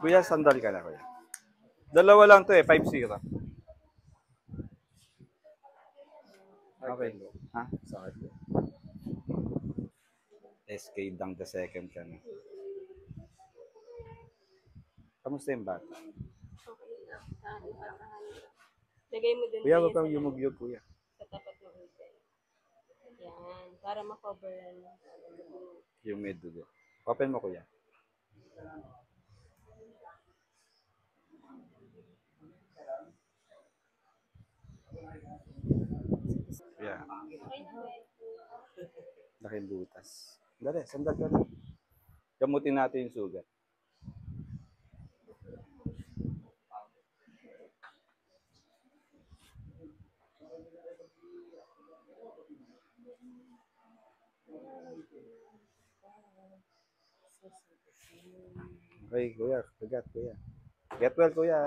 Kuya, sandal ka na, kuya. Dalawa lang to eh, 5-0. Okay. Ha? Sakit po. SK Dang the second ka na. Kamusta yung bata? Okay lang. Lagay mo din Kuya, tayo huwag sa, kang yumugyug, kuya. sa tapat ng ute. Yan. Para ma-cover. Yung may dugo. Open mo, kuya. Yeah. Laking butas. Dali, sandal ka na. Gamutin natin yung sugat. Okay, kuya. Kagat, kuya. Get well, kuya.